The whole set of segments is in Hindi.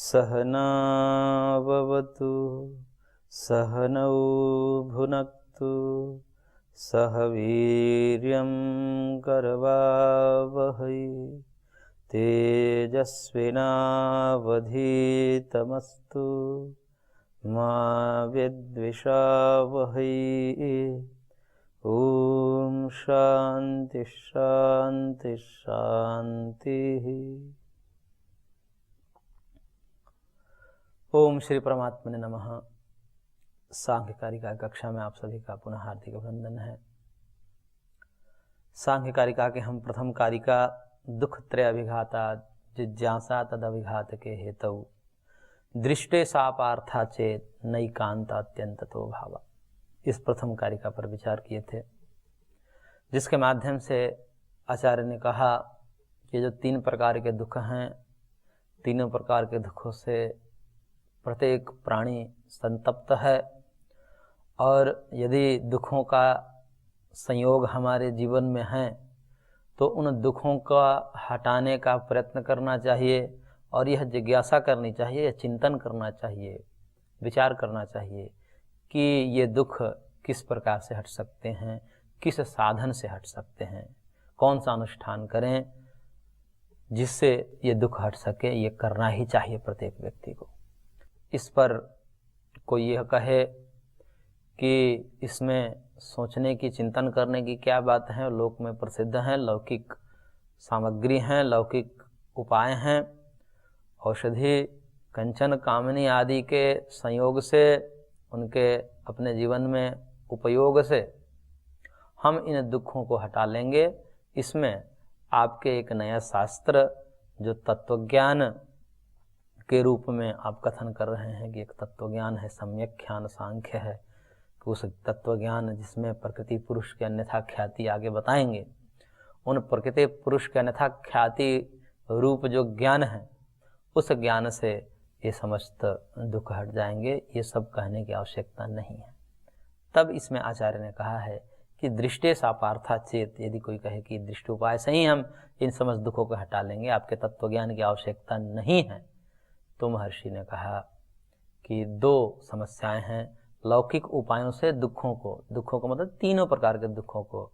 सहनाववतु सहनौ भुनक्तु सह वीर्यं करवावहै तेजस्विनावधीतमस्तु मा विद्विषावहै। ओम शांति शांति शांति। ओम श्री परमात्मने नमः। सांख्य कारिका कक्षा में आप सभी का पुनः हार्दिक अभिनंदन है। सांख्य कारिका के हम प्रथम कारिका दुख त्रय अभिघाता जिज्ञासा तद अभिघात के हेतु दृष्टे सापार्था चेत नैकांता अत्यंततो भावा, इस प्रथम कारिका पर विचार किए थे, जिसके माध्यम से आचार्य ने कहा कि जो तीन प्रकार के दुख हैं, तीनों प्रकार के दुखों से प्रत्येक प्राणी संतप्त है, और यदि दुखों का संयोग हमारे जीवन में है तो उन दुखों का हटाने का प्रयत्न करना चाहिए, और यह जिज्ञासा करनी चाहिए, यह चिंतन करना चाहिए, विचार करना चाहिए कि ये दुख किस प्रकार से हट सकते हैं, किस साधन से हट सकते हैं, कौन सा अनुष्ठान करें जिससे ये दुख हट सके। ये करना ही चाहिए प्रत्येक व्यक्ति को। इस पर कोई यह कहे कि इसमें सोचने की, चिंतन करने की क्या बात है, लोक में प्रसिद्ध हैं, लौकिक सामग्री हैं, लौकिक उपाय हैं, औषधि कंचन कामनी आदि के संयोग से, उनके अपने जीवन में उपयोग से हम इन दुखों को हटा लेंगे। इसमें आपके एक नया शास्त्र जो तत्वज्ञान के रूप में आप कथन कर रहे हैं कि एक तत्वज्ञान है, सम्यक ज्ञान सांख्य है, कि उस तत्वज्ञान जिसमें प्रकृति पुरुष के अन्यथा ख्याति आगे बताएंगे, उन प्रकृति पुरुष के अन्यथा ख्याति रूप जो ज्ञान है, उस ज्ञान से ये समस्त दुख हट जाएंगे। ये सब कहने की आवश्यकता नहीं है। तब इसमें आचार्य ने कहा है कि दृष्टे सापार्था चेत, यदि कोई कहे कि दृष्टि उपाय से ही हम इन समस्त दुखों को हटा लेंगे, आपके तत्वज्ञान की आवश्यकता नहीं है, तो महर्षि ने कहा कि दो समस्याएं हैं। लौकिक उपायों से दुखों को मतलब तीनों प्रकार के दुखों को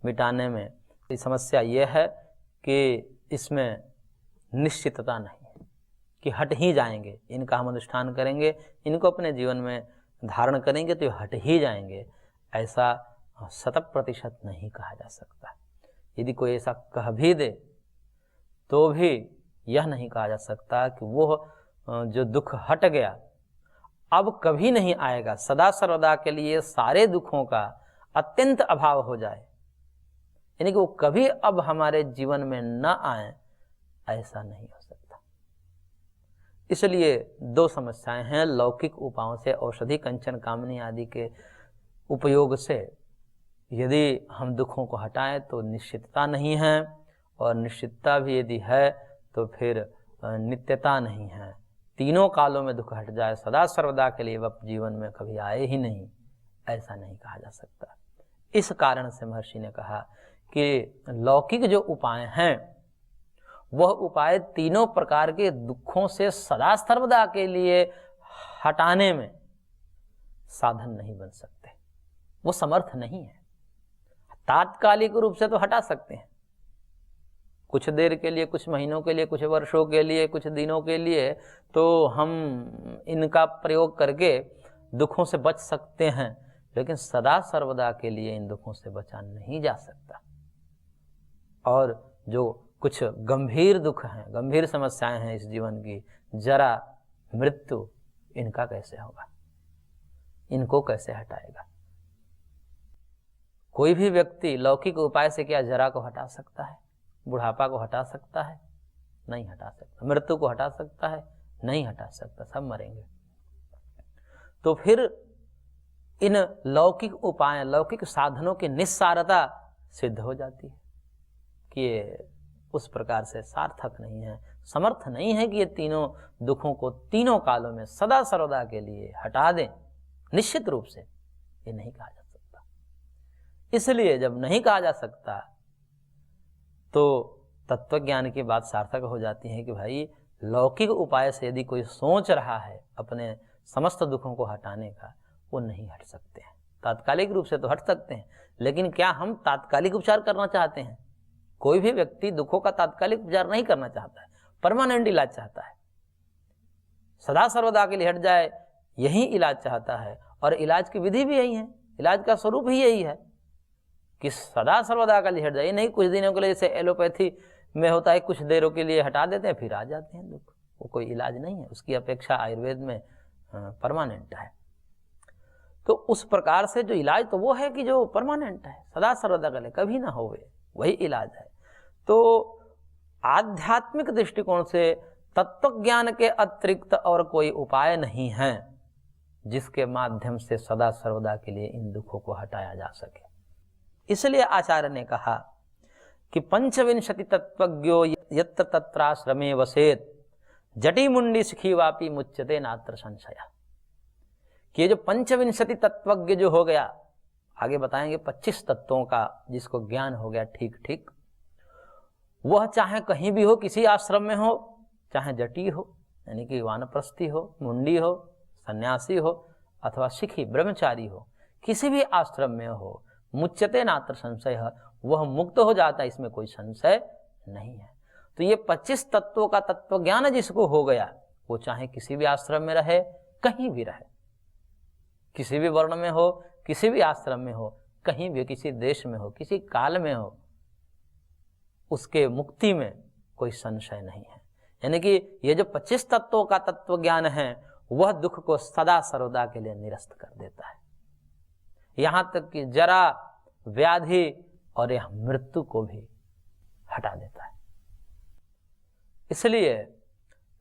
मिटाने में समस्या यह है कि इसमें निश्चितता नहीं है कि हट ही जाएंगे, इनका हम अनुष्ठान करेंगे, इनको अपने जीवन में धारण करेंगे तो ये हट ही जाएंगे, ऐसा 100% नहीं कहा जा सकता। यदि कोई ऐसा कह भी दे तो भी यह नहीं कहा जा सकता कि वो जो दुख हट गया अब कभी नहीं आएगा, सदा सर्वदा के लिए सारे दुखों का अत्यंत अभाव हो जाए, यानी कि वो कभी अब हमारे जीवन में न आए, ऐसा नहीं हो सकता। इसलिए दो समस्याएं हैं। लौकिक उपायों से, औषधि कंचन कामनी आदि के उपयोग से यदि हम दुखों को हटाएं तो निश्चितता नहीं है, और निश्चितता भी यदि है तो फिर नित्यता नहीं है। तीनों कालों में दुख हट जाए, सदा सर्वदा के लिए वह जीवन में कभी आए ही नहीं, ऐसा नहीं कहा जा सकता। इस कारण से महर्षि ने कहा कि लौकिक जो उपाय हैं वह उपाय तीनों प्रकार के दुखों से सदा सर्वदा के लिए हटाने में साधन नहीं बन सकते, वो समर्थ नहीं है। तात्कालिक रूप से तो हटा सकते हैं, कुछ देर के लिए, कुछ महीनों के लिए, कुछ वर्षों के लिए, कुछ दिनों के लिए तो हम इनका प्रयोग करके दुखों से बच सकते हैं, लेकिन सदा सर्वदा के लिए इन दुखों से बचा नहीं जा सकता। और जो कुछ गंभीर दुख हैं, गंभीर समस्याएं हैं इस जीवन की, जरा, मृत्यु, इनका कैसे होगा, इनको कैसे हटाएगा? कोई भी व्यक्ति लौकिक उपाय से क्या जरा को हटा सकता है? बुढ़ापा को हटा सकता है? नहीं हटा सकता। मृत्यु को हटा सकता है? नहीं हटा सकता, सब मरेंगे। तो फिर इन लौकिक उपाय, लौकिक साधनों की निस्सारता सिद्ध हो जाती है कि ये उस प्रकार से सार्थक नहीं है, समर्थ नहीं है कि ये तीनों दुखों को तीनों कालों में सदा सर्वदा के लिए हटा दें निश्चित रूप से। ये नहीं कहा जा सकता। इसलिए जब नहीं कहा जा सकता तो तत्वज्ञान की बात सार्थक हो जाती है कि भाई लौकिक उपाय से यदि कोई सोच रहा है अपने समस्त दुखों को हटाने का, वो नहीं हट सकते हैं। तात्कालिक रूप से तो हट सकते हैं, लेकिन क्या हम तात्कालिक उपचार करना चाहते हैं? कोई भी व्यक्ति दुखों का तात्कालिक उपचार नहीं करना चाहता है, परमानेंट इलाज चाहता है, सदा सर्वदा के लिए हट जाए, यही इलाज चाहता है। और इलाज की विधि भी यही है, इलाज का स्वरूप ही यही है कि सदा सर्वदा के लिए हट जाए, नहीं कुछ दिनों के लिए, जैसे एलोपैथी में होता है, कुछ देरों के लिए हटा देते हैं फिर आ जाते हैं दुख। वो कोई इलाज नहीं है, उसकी अपेक्षा आयुर्वेद में परमानेंट है। तो उस प्रकार से जो इलाज तो वो है कि जो परमानेंट है, सदा सर्वदा के लिए कभी ना होवे, वही इलाज है। तो आध्यात्मिक दृष्टिकोण से तत्व ज्ञान के अतिरिक्त और कोई उपाय नहीं है जिसके माध्यम से सदा सर्वदा के लिए इन दुखों को हटाया जा सके। इसलिए आचार्य ने कहा कि पंचविंशति तत्वज्ञो यत्र तत्राश्रमे वसेत जटी मुंडी सिखी वापी मुच्यते नात्र संशय। कि ये जो पंचविंशति तत्वज्ञ जो हो गया, आगे बताएंगे 25 तत्वों का जिसको ज्ञान हो गया ठीक ठीक, वह चाहे कहीं भी हो, किसी आश्रम में हो, चाहे जटी हो यानी कि वानप्रस्थी हो, मुंडी हो, सन्यासी हो, अथवा सिखी ब्रह्मचारी हो, किसी भी आश्रम में हो, मुच्यते नात्र संशय, वह मुक्त हो जाता है, इसमें कोई संशय नहीं है। तो ये 25 तत्वों का तत्व ज्ञान जिसको हो गया, वो चाहे किसी भी आश्रम में रहे, कहीं भी रहे, किसी भी वर्ण में हो, किसी भी आश्रम में हो, कहीं भी, किसी देश में हो, किसी काल में हो, उसके मुक्ति में कोई संशय नहीं है। यानी कि ये जो 25 तत्वों का तत्व ज्ञान है, वह दुख को सदा सर्वदा के लिए निरस्त कर देता है, यहां तक कि जरा, व्याधि और यह मृत्यु को भी हटा देता है। इसलिए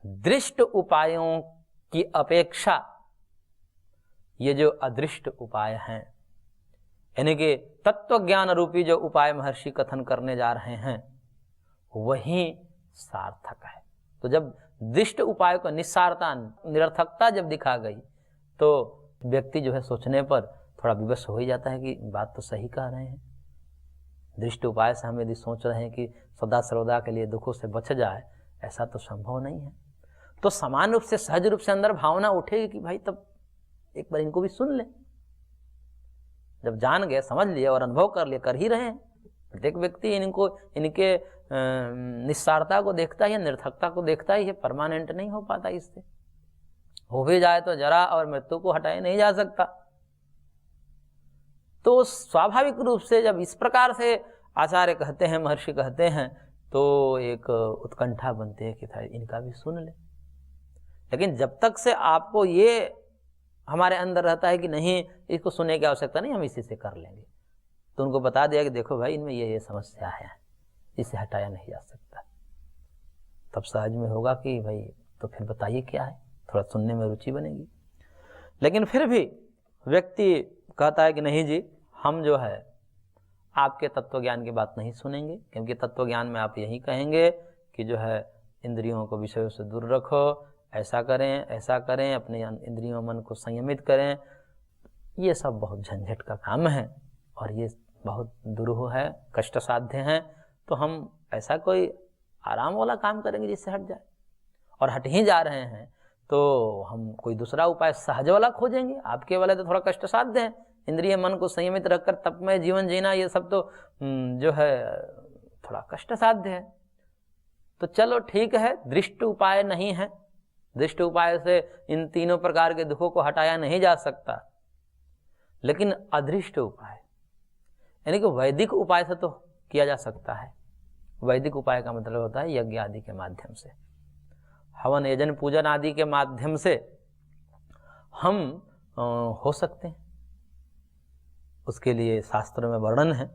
दृष्ट उपायों की अपेक्षा ये जो अदृष्ट उपाय हैं, यानी कि तत्व ज्ञान रूपी जो उपाय महर्षि कथन करने जा रहे हैं, वही सार्थक है। तो जब दृष्ट उपाय को निस्सारता, निरर्थकता जब दिखा गई, तो व्यक्ति जो है सोचने पर थोड़ा विवश हो ही जाता है कि बात तो सही कह रहे हैं। दृष्ट उपाय से हम यदि सोच रहे हैं कि सदा सर्वदा के लिए दुखों से बच जाए, ऐसा तो संभव नहीं है। तो समान रूप से, सहज रूप से अंदर भावना उठेगी कि भाई तब एक बार इनको भी सुन ले। जब जान गए, समझ लिए और अनुभव कर लिए, कर ही रहे हैं, प्रत्येक व्यक्ति इनको, इनके निस्सारता को देखता है, निरर्थकता को देखता ही है, परमानेंट नहीं हो पाता। इससे हो भी जाए तो जरा और मृत्यु को हटाया नहीं जा सकता। तो स्वाभाविक रूप से जब इस प्रकार से आचार्य कहते हैं, महर्षि कहते हैं, तो एक उत्कंठा बनती है कि था इनका भी सुन ले। लेकिन जब तक से आपको ये हमारे अंदर रहता है कि नहीं, इसको सुनने की आवश्यकता नहीं, हम इसी से कर लेंगे, तो उनको बता दिया कि देखो भाई, इनमें ये समस्या है, इसे हटाया नहीं जा सकता। तब सहज में होगा कि भाई तो फिर बताइए क्या है, थोड़ा सुनने में रुचि बनेगी। लेकिन फिर भी व्यक्ति कहता है कि नहीं जी, हम जो है आपके तत्व ज्ञान की बात नहीं सुनेंगे, क्योंकि तत्व ज्ञान में आप यही कहेंगे कि जो है इंद्रियों को विषयों से दूर रखो, ऐसा करें, ऐसा करें, अपने इंद्रियों मन को संयमित करें। ये सब बहुत झंझट का काम है और ये बहुत दुरूह है, कष्ट साध्य है। तो हम ऐसा कोई आराम वाला काम करेंगे जिससे हट जाए, और हट ही जा रहे हैं तो हम कोई दूसरा उपाय सहज वाला खोजेंगे। आपके वाले तो थोड़ा कष्ट साध्य है, इंद्रिय मन को संयमित रखकर तपमय जीवन जीना, ये सब तो जो है थोड़ा कष्ट साध्य है। तो चलो ठीक है, दृष्ट उपाय नहीं है, दृष्ट उपाय से इन तीनों प्रकार के दुखों को हटाया नहीं जा सकता, लेकिन अदृष्ट उपाय यानी कि वैदिक उपाय से तो किया जा सकता है। वैदिक उपाय का मतलब होता है यज्ञ आदि के माध्यम से, हवन यजन पूजन आदि के माध्यम से हम हो सकते हैं। उसके लिए शास्त्रों में वर्णन है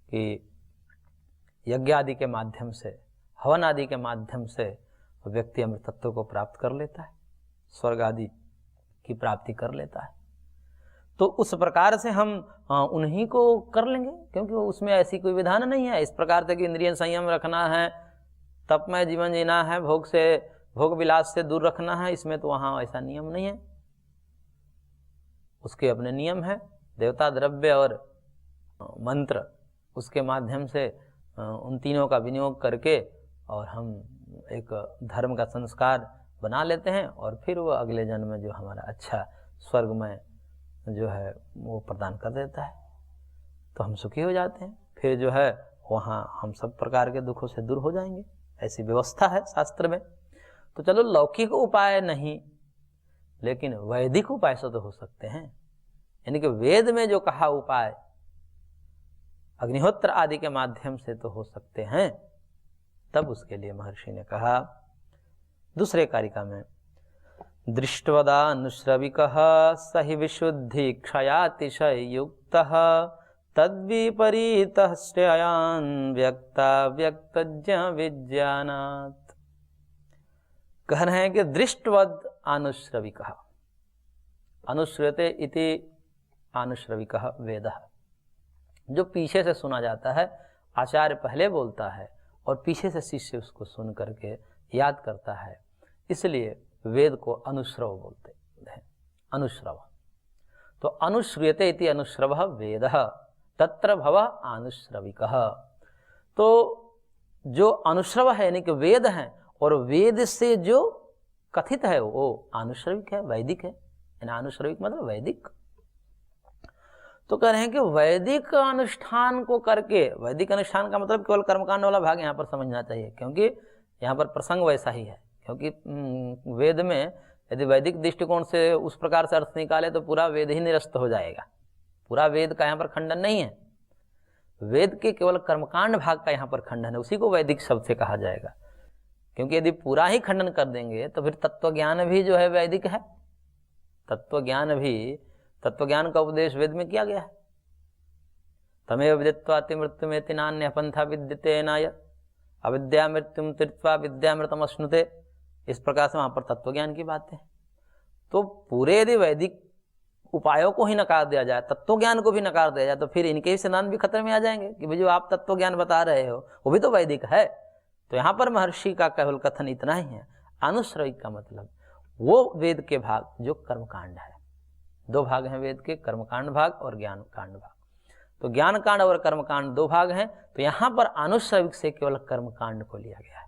कि यज्ञ आदि के माध्यम से, हवन आदि के माध्यम से व्यक्ति अमृतत्व को प्राप्त कर लेता है, स्वर्ग आदि की प्राप्ति कर लेता है। तो उस प्रकार से हम उन्हीं को कर लेंगे, क्योंकि उसमें ऐसी कोई विधान नहीं है इस प्रकार से कि इंद्रिय संयम रखना है, तपमय जीवन जीना है, भोग विलास से दूर रखना है, इसमें तो वहाँ ऐसा नियम नहीं है। उसके अपने नियम है, देवता, द्रव्य और मंत्र, उसके माध्यम से उन तीनों का विनियोग करके और हम एक धर्म का संस्कार बना लेते हैं और फिर वो अगले जन्म में जो हमारा अच्छा स्वर्ग में जो है वो प्रदान कर देता है, तो हम सुखी हो जाते हैं। फिर जो है वहाँ हम सब प्रकार के दुखों से दूर हो जाएंगे, ऐसी व्यवस्था है शास्त्र में। तो चलो लौकिक उपाय नहीं, लेकिन वैदिक उपाय से तो हो सकते हैं। यानी कि वेद में जो कहा उपाय अग्निहोत्र आदि के माध्यम से तो हो सकते हैं। तब उसके लिए महर्षि ने कहा दूसरे कारिका में, दृष्टवदानुश्रविकः सहि विशुद्धि क्षयातिशय युक्तः तद्विपरीतः श्रेयान् व्यक्ता व्यक्तज्ञ विज्ञानात्। कह रहे हैं कि दृष्टवद अनुश्रविकः, अनुश्रयते इति अनुश्रविकः वेदः, जो पीछे से सुना जाता है, आचार्य पहले बोलता है और पीछे से शिष्य उसको सुन करके याद करता है, इसलिए वेद को अनुश्रव बोलते हैं। अनुश्रव, तो अनुश्रूयते इति अनुश्रवः वेदः तत्र भव अनुश्रविकः। तो जो अनुश्रव है यानी कि वेद है, और वेद से जो कथित है वो अनुश्रविक है, वैदिक है। अनुश्रविक मतलब वैदिक। तो कह रहे हैं कि वैदिक अनुष्ठान को करके, वैदिक अनुष्ठान का मतलब केवल कर्मकांड वाला भाग यहाँ पर समझना चाहिए, क्योंकि यहाँ पर प्रसंग वैसा ही है। क्योंकि वेद में यदि वैदिक दृष्टिकोण से उस प्रकार से अर्थ निकाले तो पूरा वेद ही निरस्त हो जाएगा। पूरा वेद का यहाँ पर खंडन नहीं है, वेद के केवल कर्मकांड भाग का यहाँ पर खंडन है, उसी को वैदिक शब्द से कहा जाएगा। क्योंकि यदि पूरा ही खंडन कर देंगे तो फिर तत्व ज्ञान भी जो है वैदिक है। तत्व ज्ञान का उपदेश वेद में किया गया है। तमेव विदित्वाति मृत्युमेति नान्यः पंथा विद्यते नाय अविद्या मृत्युम तीर्त्वा विद्यामृतम अश्नुते। इस प्रकार से वहां पर तत्व ज्ञान की बात है। तो पूरे यदि वैदिक उपायों को ही नकार दिया जाए, तत्व ज्ञान को भी नकार दिया जाए, तो फिर इनके ही सिद्धांत भी खतरे में आ जाएंगे कि भाई जो आप तत्व ज्ञान बता रहे हो वो भी तो वैदिक है। तो यहाँ पर महर्षि का केवल कथन इतना ही है। अनुश्रविक का मतलब वो वेद के भाग जो कर्मकांड है। दो भाग हैं वेद के, कर्मकांड भाग और ज्ञान कांड भाग। तो ज्ञान कांड और कर्मकांड दो भाग हैं। तो यहाँ पर अनुश्रविक से केवल कर्मकांड को लिया गया है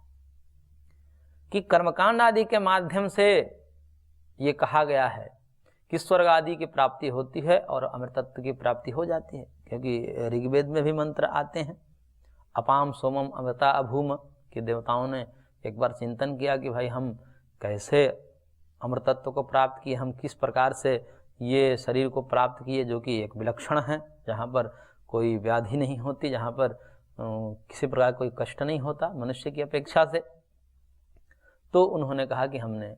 कि कर्मकांड आदि के माध्यम से ये कहा गया है कि स्वर्ग आदि की प्राप्ति होती है और अमृतत्व की प्राप्ति हो जाती है। क्योंकि ऋग्वेद में भी मंत्र आते हैं, अपाम सोमम अमृता अभूम, कि देवताओं ने एक बार चिंतन किया कि भाई हम कैसे अमृतत्व को प्राप्त किए, हम किस प्रकार से ये शरीर को प्राप्त किए जो कि एक विलक्षण है, जहाँ पर कोई व्याधि नहीं होती, जहाँ पर किसी प्रकार कोई कष्ट नहीं होता मनुष्य की अपेक्षा से। तो उन्होंने कहा कि हमने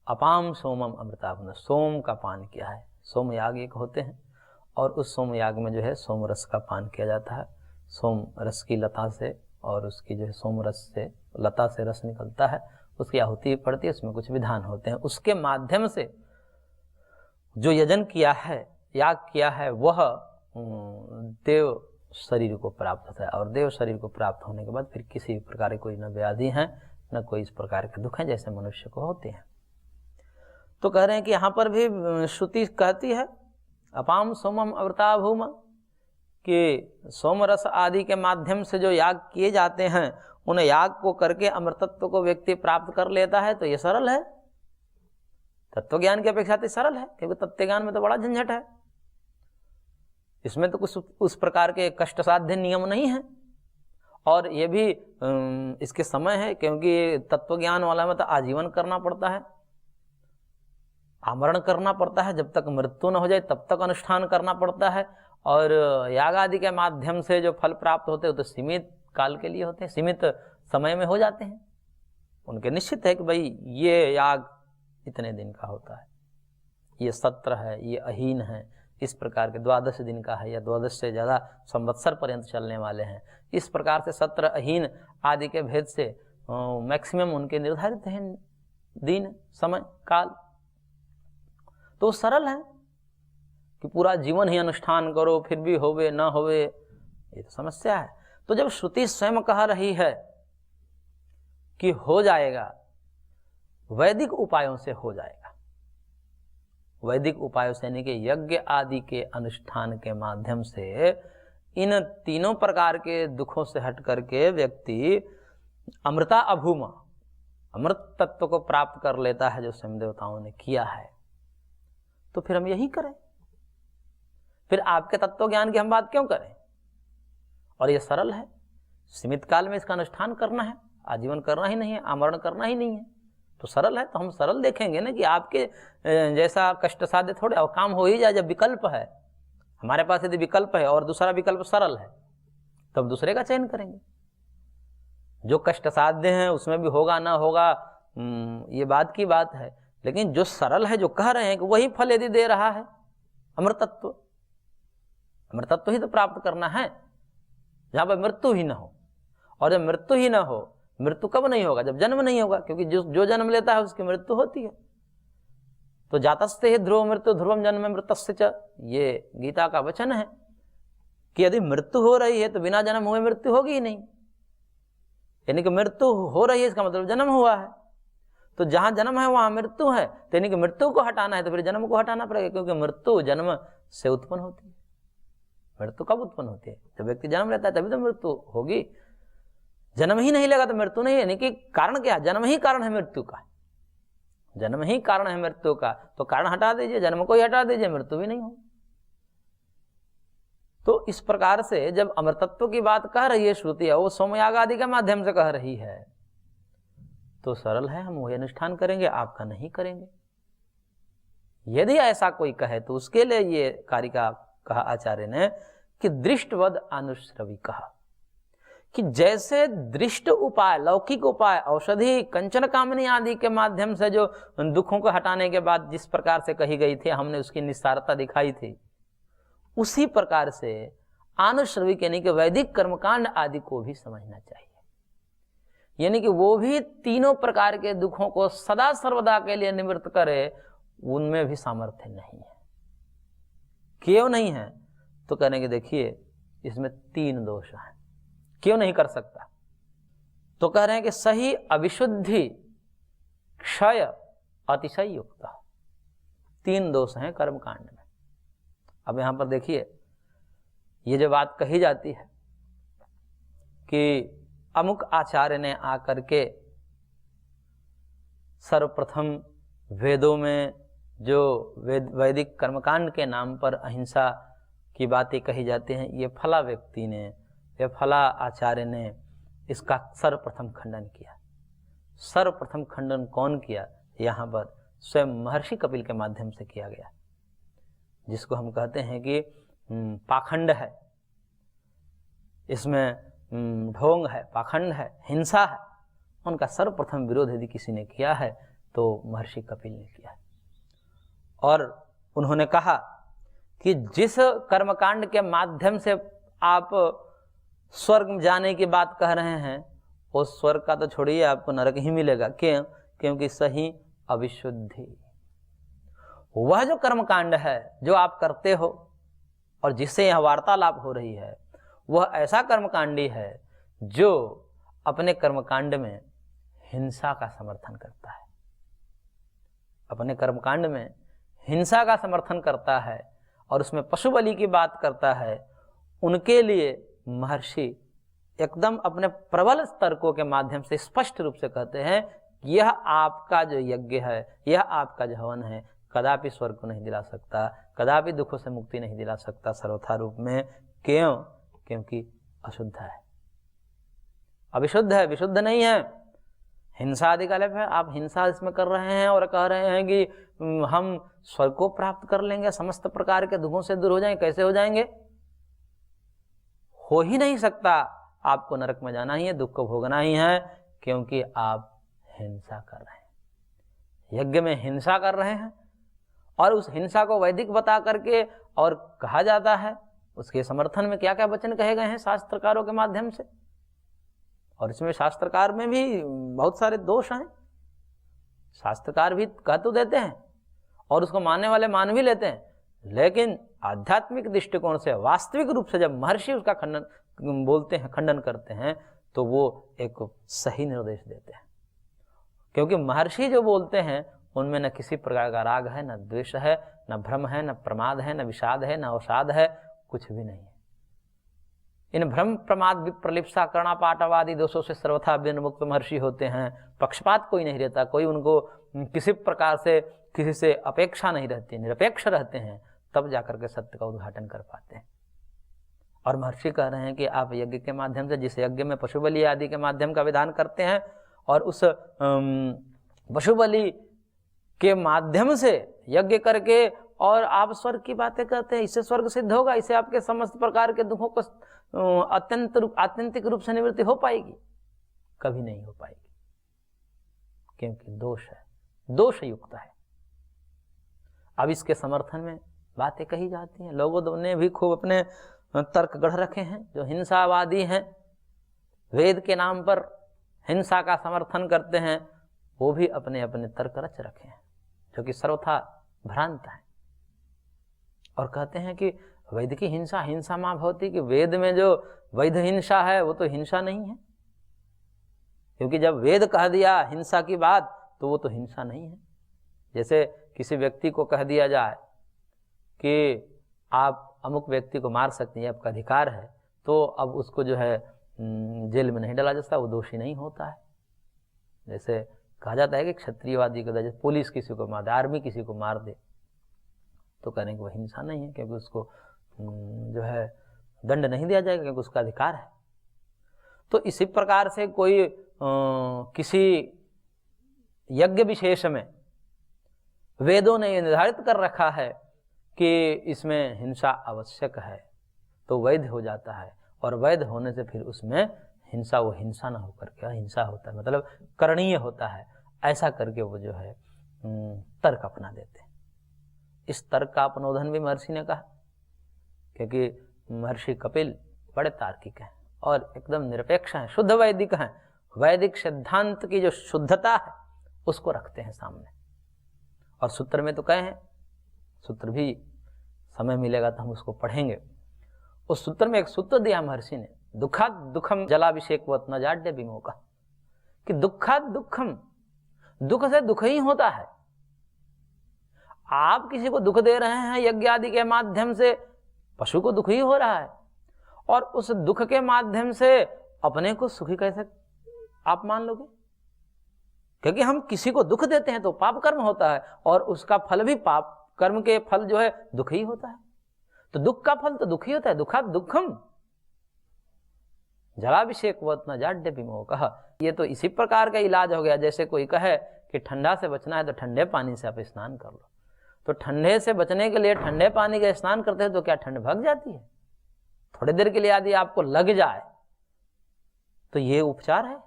अपाम सोमम अमृताभूम, सोम का पान किया है। सोम याग एक होते हैं और उस सोम याग में जो है सोम रस का पान किया जाता है। सोम रस की लता से, और उसकी जो है सोम रस से लता से रस निकलता है, उसकी आहुति पड़ती है, उसमें कुछ विधान होते हैं। उसके माध्यम से जो यजन किया है, याग किया है, वह देव शरीर को प्राप्त होता है। और देव शरीर को प्राप्त होने के बाद फिर किसी प्रकार की कोई न व्याधि है न कोई इस प्रकार के दुख हैं जैसे मनुष्य को होते हैं। तो कह रहे हैं कि यहाँ पर भी श्रुति कहती है अपाम सोमम अमृताभूम, कि सोम रस आदि के माध्यम से जो याग किए जाते हैं उन याग को करके अमृतत्व को व्यक्ति प्राप्त कर लेता है। तो ये सरल है, तत्व ज्ञान की अपेक्षा तो सरल है, क्योंकि तत्व ज्ञान में तो बड़ा झंझट है। इसमें तो कुछ उस प्रकार के कष्ट साध्य नियम नहीं है, और ये भी इसके समय है, क्योंकि तत्व ज्ञान वाला में तो आजीवन करना पड़ता है, आमरण करना पड़ता है, जब तक मृत्यु न हो जाए तब तक अनुष्ठान करना पड़ता है। और याग आदि के माध्यम से जो फल प्राप्त होते हैं तो सीमित काल के लिए होते हैं, सीमित समय में हो जाते हैं। उनके निश्चित है कि भाई ये याग इतने दिन का होता है, ये सत्र है, ये अहीन है, इस प्रकार के 12 दिन का है या 12 से ज़्यादा संवत्सर पर्यंत चलने वाले हैं। इस प्रकार से सत्र अहीन आदि के भेद से मैक्सिमम उनके निर्धारित हैं दिन, समय, काल। तो सरल है कि पूरा जीवन ही अनुष्ठान करो फिर भी होवे ना होवे, ये तो समस्या है। तो जब श्रुति स्वयं कह रही है कि हो जाएगा, वैदिक उपायों से हो जाएगा, वैदिक उपायों से यानी कि यज्ञ आदि के अनुष्ठान के माध्यम से इन तीनों प्रकार के दुखों से हट करके व्यक्ति अमृता अभूम, अमृत तत्व को प्राप्त कर लेता है जो स्वयं देवताओं ने किया है, तो फिर हम यही करें। फिर आपके तत्व ज्ञान की हम बात क्यों करें? और ये सरल है, सीमित काल में इसका अनुष्ठान करना है, आजीवन करना ही नहीं है, आमरण करना ही नहीं है, तो सरल है। तो हम सरल देखेंगे ना कि आपके जैसा कष्ट साध्य थोड़े, और काम हो ही जाए। जब विकल्प है हमारे पास, यदि विकल्प है और दूसरा विकल्प सरल है, तो हम दूसरे का चयन करेंगे। जो कष्ट साध्य है उसमें भी होगा ना होगा ये बात की बात है, लेकिन जो सरल है, जो कह रहे हैं कि वही फल यदि दे रहा है, अमृतत्व, अमृतत्व ही तो प्राप्त करना है, जहां पर मृत्यु ही ना हो। और जब मृत्यु ही ना हो, मृत्यु कब नहीं होगा? जब जन्म नहीं होगा, क्योंकि जो जन्म लेता है उसकी मृत्यु होती है। तो जातस्ते ही ध्रुव मृत्यु ध्रुवम जन्म मृतस्य च, ये गीता का वचन है कि यदि मृत्यु हो रही है तो बिना जन्म हुए मृत्यु होगी ही नहीं। यानी कि मृत्यु हो रही है इसका मतलब जन्म हुआ है। तो जहां जन्म है वहां मृत्यु है, तो यानी कि मृत्यु को हटाना है तो फिर जन्म को हटाना पड़ेगा, क्योंकि मृत्यु जन्म से उत्पन्न होती है। मृत्यु कब उत्पन्न होती है? जब व्यक्ति जन्म लेता है तभी तो मृत्यु होगी। जन्म ही नहीं लेगा तो मृत्यु नहीं है। यानी कि कारण क्या है? जन्म ही कारण है मृत्यु का, जन्म ही कारण है मृत्यु का। तो कारण हटा दीजिए, जन्म को ही हटा दीजिए, मृत्यु भी नहीं हो। तो इस प्रकार से जब अमृतत्व की बात कह रही है श्रुति, वो सोमयाग आदि के माध्यम से कह रही है, तो सरल है, हम वही अनुष्ठान करेंगे, आपका नहीं करेंगे। यदि ऐसा कोई कहे तो उसके लिए ये कारिका कहा आचार्य ने कि दृष्टवद अनुश्रवी, कहा कि जैसे दृष्ट उपाय, लौकिक उपाय, औषधि, कंचन कामनी आदि के माध्यम से जो दुखों को हटाने के बाद जिस प्रकार से कही गई थी, हमने उसकी निस्सारता दिखाई थी, उसी प्रकार से आनुश्रविक यानी कि वैदिक कर्मकांड आदि को भी समझना चाहिए। यानी कि वो भी तीनों प्रकार के दुखों को सदा सर्वदा के लिए निवृत्त करे, उनमें भी सामर्थ्य नहीं है। क्यों नहीं है? तो कहने के देखिए इसमें 3 दोष हैं, क्यों नहीं कर सकता? तो कह रहे हैं कि सही अविशुद्धि क्षय अतिशय युक्त, 3 दोष हैं कर्मकांड में। अब यहां पर देखिए, ये जो बात कही जाती है कि अमुक आचार्य ने आकर के सर्वप्रथम वेदों में जो वैदिक कर्मकांड के नाम पर अहिंसा की बातें कही जाती हैं, ये फला व्यक्ति ने या फला आचार्य ने इसका सर्वप्रथम खंडन किया। सर्वप्रथम खंडन कौन किया? यहाँ पर स्वयं महर्षि कपिल के माध्यम से किया गया, जिसको हम कहते हैं कि पाखंड है, इसमें ढोंग है, पाखंड है, हिंसा है। उनका सर्वप्रथम विरोध यदि किसी ने किया है तो महर्षि कपिल ने किया है। और उन्होंने कहा कि जिस कर्मकांड के माध्यम से आप स्वर्ग जाने की बात कह रहे हैं, उस स्वर्ग का तो छोड़िए, आपको नरक ही मिलेगा। क्यों? क्योंकि सही अविशुद्धि, वह जो कर्मकांड है जो आप करते हो और जिससे यह वार्तालाप हो रही है, वह ऐसा कर्मकांडी है जो अपने कर्मकांड में हिंसा का समर्थन करता है, अपने कर्मकांड में हिंसा का समर्थन करता है और उसमें पशु बलि की बात करता है। उनके लिए महर्षि एकदम अपने प्रबल तर्कों के माध्यम से स्पष्ट रूप से कहते हैं, यह आपका जो यज्ञ है, यह आपका जो हवन है, कदापि स्वर्ग को नहीं दिला सकता, कदापि दुखों से मुक्ति नहीं दिला सकता सर्वथा रूप में। क्यों? क्योंकि अशुद्ध है, अविशुद्ध है, विशुद्ध नहीं है। हिंसा आदि का लेप है, आप हिंसा इसमें कर रहे हैं और कह रहे हैं कि हम स्वर्ग को प्राप्त कर लेंगे, समस्त प्रकार के दुखों से दूर हो जाएंगे। कैसे हो जाएंगे? हो ही नहीं सकता। आपको नरक में जाना ही है, दुख को भोगना ही है, क्योंकि आप हिंसा कर रहे हैं, यज्ञ में हिंसा कर रहे हैं। और उस हिंसा को वैदिक बता करके और कहा जाता है, उसके समर्थन में क्या क्या वचन कहे गए हैं शास्त्रकारों के माध्यम से। और इसमें शास्त्रकार में भी बहुत सारे दोष हैं, शास्त्रकार भी कह तो देते हैं और उसको मानने वाले मान भी लेते हैं, लेकिन आध्यात्मिक दृष्टिकोण से वास्तविक रूप से जब महर्षि उसका खंडन बोलते हैं, खंडन करते हैं, तो वो एक सही निर्देश देते हैं। क्योंकि महर्षि जो बोलते हैं उनमें न किसी प्रकार का राग है, न द्वेष है, न भ्रम है, न प्रमाद है, न विषाद है, न अवसाद है, कुछ भी नहीं है। इन भ्रम प्रमाद विप्रलिप्सा कर्णापाटवादी दोषों से सर्वथा विमुक्त महर्षि होते हैं। पक्षपात कोई नहीं रहता, कोई उनको किसी प्रकार से किसी से अपेक्षा नहीं रहती, निरपेक्ष रहते हैं, तब जाकर के सत्य का उद्घाटन कर पाते हैं। और महर्षि कह रहे हैं कि आप यज्ञ के माध्यम से, जिस यज्ञ में पशु बलि आदि के माध्यम का विधान करते हैं, और उस पशु बलि के माध्यम से यज्ञ करके और आप स्वर्ग की बातें करते हैं, इससे स्वर्ग सिद्ध होगा, इससे आपके समस्त प्रकार के दुखों को आत्यंतिक रूप से निवृत्ति हो पाएगी? कभी नहीं हो पाएगी, क्योंकि दोष है, दोष युक्त है। अब इसके समर्थन में बातें कही जाती हैं। लोगों ने भी खूब अपने तर्क गढ़ रखे हैं। जो हिंसावादी हैं, वेद के नाम पर हिंसा का समर्थन करते हैं, वो भी अपने अपने तर्क रच रखे हैं, जो कि सर्वथा भ्रांत है। और कहते हैं कि वैद की हिंसा हिंसा मां भवति, कि वेद में जो वैध हिंसा है वो तो हिंसा नहीं है, क्योंकि जब वेद कह दिया हिंसा की बात तो वो तो हिंसा नहीं है। जैसे किसी व्यक्ति को कह दिया जाए कि आप अमुक व्यक्ति को मार सकते हैं, आपका अधिकार है, तो अब उसको जो है जेल में नहीं डाला जाता, वो दोषी नहीं होता है। जैसे कहा जाता है कि क्षत्रियवादी को, जैसे पुलिस किसी को मार दे, आर्मी किसी को मार दे, तो कहने की वो हिंसा नहीं है, क्योंकि उसको जो है दंड नहीं दिया जाएगा, क्योंकि उसका अधिकार है। तो इसी प्रकार से कोई किसी यज्ञ विशेष में वेदों ने निर्धारित कर रखा है कि इसमें हिंसा आवश्यक है, तो वैध हो जाता है, और वैध होने से फिर उसमें हिंसा, वो हिंसा ना होकर के हिंसा होता है, मतलब करणीय होता है। ऐसा करके वो जो है तर्क अपना देते हैं। इस तर्क का अपनोधन भी महर्षि ने कहा, क्योंकि महर्षि कपिल बड़े तार्किक हैं और एकदम निरपेक्ष हैं, शुद्ध वैदिक हैं। वैदिक सिद्धांत की जो शुद्धता है उसको रखते हैं सामने। और सूत्र में तो कहे हैं, सूत्र भी समय मिलेगा तो हम उसको पढ़ेंगे। उस सूत्र में एक सूत्र दिया महर्षि ने, दुखाद दुखम जलाभिषेकवत न जाड्य विमोका, कि दुखाद दुखम, दुख से दुख ही होता है। आप किसी को दुख दे रहे हैं यज्ञ आदि के माध्यम से, पशु को दुख ही हो रहा है, और उस दुख के माध्यम से अपने को सुखी कैसे आप मान लोगे? क्योंकि हम किसी को दुख देते हैं तो पाप कर्म होता है, और उसका फल भी पाप कर्म के फल जो है दुख ही होता है। तो दुख का फल तो दुख ही होता है। दुखा दुखम जलाभिषेकवत न जाड्य विमोकः। ये तो इसी प्रकार का इलाज हो गया, जैसे कोई कहे कि ठंडा से बचना है तो ठंडे पानी से आप स्नान कर लो। तो ठंडे से बचने के लिए ठंडे पानी का स्नान करते हैं तो क्या ठंड भाग जाती है? थोड़ी देर के लिए यदि आपको लग जाए तो ये उपचार है।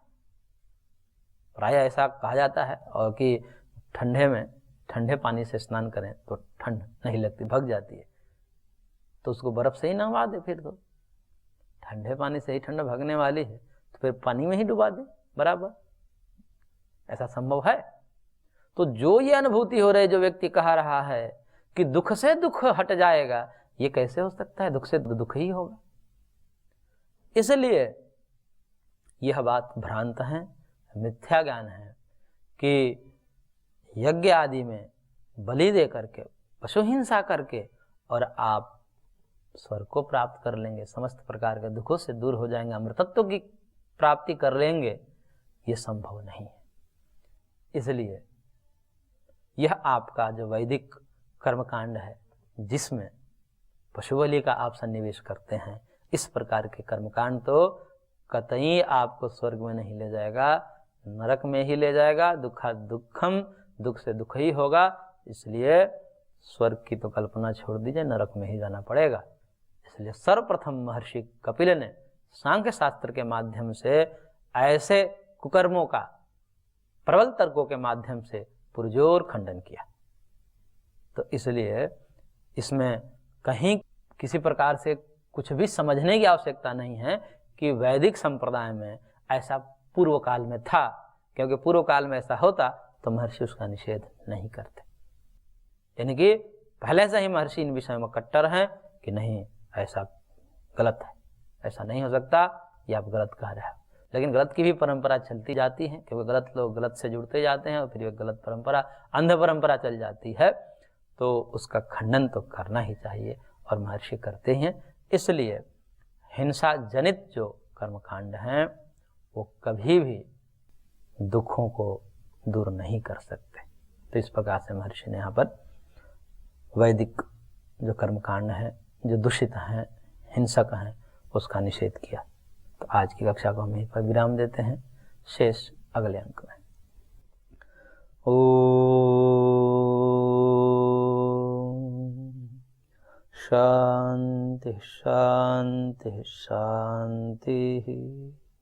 प्राय ऐसा कहा जाता है, और कि ठंडे में ठंडे पानी से स्नान करें तो ठंड नहीं लगती, भग जाती है। तो उसको बर्फ से ही नहवा दे, फिर तो ठंडे पानी से ही ठंड भगने वाली है तो फिर पानी में ही डुबा दे बराबर। ऐसा संभव है? तो जो ये अनुभूति हो रही है, जो व्यक्ति कह रहा है कि दुख से दुख हट जाएगा, ये कैसे हो सकता है? दुख से दुख ही होगा। इसलिए यह बात भ्रांत है, मिथ्या ज्ञान है कि यज्ञ आदि में बलि दे करके, पशु हिंसा करके, और आप स्वर्ग को प्राप्त कर लेंगे, समस्त प्रकार के दुखों से दूर हो जाएंगे, अमृतत्व की प्राप्ति कर लेंगे, ये संभव नहीं है। इसलिए यह आपका जो वैदिक कर्मकांड है, जिसमें पशु बलि का आप सन्निवेश करते हैं, इस प्रकार के कर्मकांड तो कतई आपको स्वर्ग में नहीं ले जाएगा, नरक में ही ले जाएगा। दुखा दुखम, दुख से दुख ही होगा। इसलिए स्वर्ग की तो कल्पना छोड़ दीजिए, नरक में ही जाना पड़ेगा। इसलिए सर्वप्रथम महर्षि कपिल ने सांख्य शास्त्र के माध्यम से ऐसे कुकर्मों का प्रबल तर्कों के माध्यम से पुरजोर खंडन किया। तो इसलिए इसमें कहीं किसी प्रकार से कुछ भी समझने की आवश्यकता नहीं है कि वैदिक संप्रदाय में ऐसा पूर्व काल में था, क्योंकि पूर्व काल में ऐसा होता तो महर्षि उसका निषेध नहीं करते। यानी कि पहले से ही महर्षि इन विषयों में कट्टर हैं कि नहीं, ऐसा गलत है, ऐसा नहीं हो सकता, ये आप गलत कह रहे हो। लेकिन गलत की भी परंपरा चलती जाती है, क्योंकि गलत लोग गलत से जुड़ते जाते हैं और फिर ये गलत परंपरा, अंध परंपरा चल जाती है। तो उसका खंडन तो करना ही चाहिए, और महर्षि करते हैं। इसलिए हिंसा जनित जो कर्मकांड हैं वो कभी भी दुखों को दूर नहीं कर सकते। तो इस प्रकार से महर्षि ने यहाँ पर वैदिक जो कर्मकांड है, जो दूषित हैं, हिंसक हैं, उसका निषेध किया। तो आज की कक्षा को हम यहीं पर विराम देते हैं, शेष अगले अंक में। शांति शांति शांति।